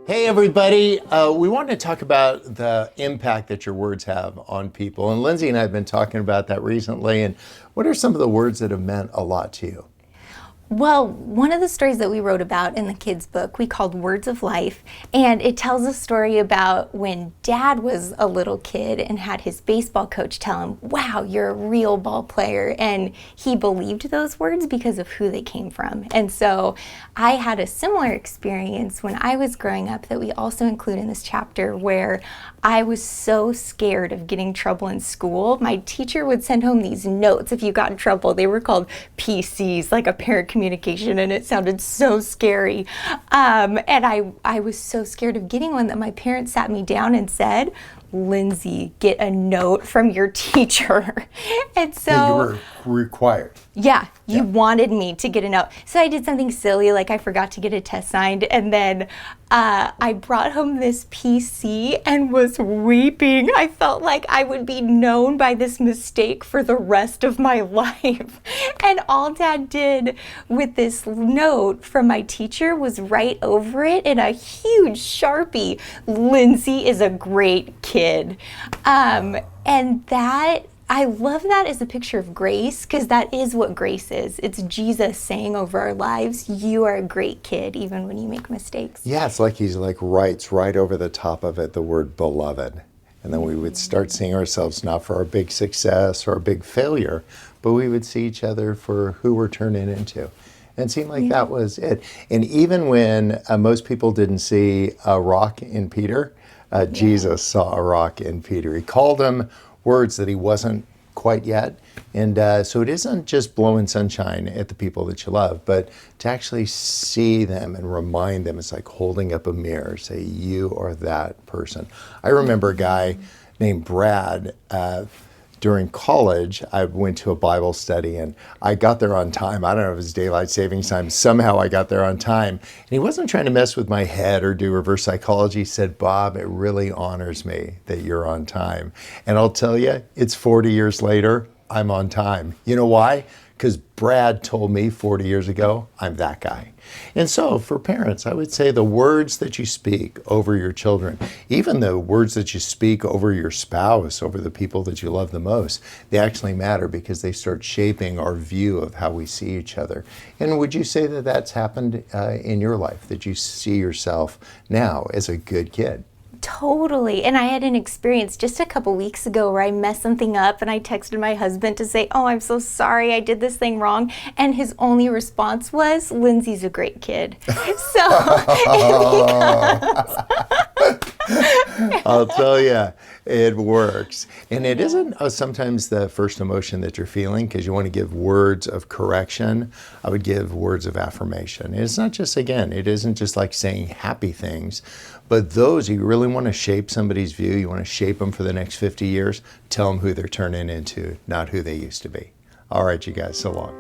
Hey everybody, we want to talk about the impact that your words have on people. And Lindsey and I have been talking about that recently. And what are some of the words that have meant a lot to you? Well, one of the stories that we wrote about in the kids' book we called Words of Life, and it tells a story about when Dad was a little kid and had his baseball coach tell him, "Wow, you're a real ball player," and he believed those words because of who they came from. And so I had a similar experience when I was growing up that we also include in this chapter, where I was so scared of getting in trouble in school. My teacher would send home these notes if you got in trouble. They were called PCs, like a parent communication, and it sounded so scary. And I was so scared of getting one that my parents sat me down and said, "Lindsey, get a note from your teacher." And so Yeah, you were required. yeah, you wanted me to get a note. So I did something silly, like I forgot to get a test signed, and then I brought home this PC and was weeping. I felt like I would be known by this mistake for the rest of my life. And all Dad did with this note from my teacher was write over it in a huge Sharpie, "Lindsey is a great kid." And that, I love that as a picture of grace, because that is what grace is. It's Jesus saying over our lives, "You are a great kid, even when you make mistakes." Yeah, it's like he's like writes right over the top of it the word beloved. And then we would start seeing ourselves not for our big success or our big failure, but we would see each other for who we're turning into. And it seemed like that was it. And even when most people didn't see a rock in Peter, Jesus saw a rock in Peter. He called him words that he wasn't quite yet. And so it isn't just blowing sunshine at the people that you love, but to actually see them and remind them. It's like holding up a mirror, say, "You are that person." I remember a guy named Brad. During college, I went to a Bible study and I got there on time. I don't know if it was daylight savings time. Somehow I got there on time. And he wasn't trying to mess with my head or do reverse psychology. He said, "Bob, it really honors me that you're on time." And I'll tell you, it's 40 years later, I'm on time. You know why? Because Brad told me 40 years ago, I'm that guy. And so for parents, I would say the words that you speak over your children, even the words that you speak over your spouse, over the people that you love the most, they actually matter because they start shaping our view of how we see each other. And would you say that that's happened in your life, that you see yourself now as a good kid? Totally. And I had an experience just a couple weeks ago where I messed something up and I texted my husband to say, "Oh, I'm so sorry, I did this thing wrong." And his only response was, "Lindsey's a great kid." So I'll tell you, it works. And it isn't sometimes the first emotion that you're feeling, because you want to give words of correction. I would give words of affirmation. And it's not just, again, it isn't just like saying happy things, but those, you really want to shape somebody's view, you want to shape them for the next 50 years, tell them who they're turning into, not who they used to be. All right, you guys, so long.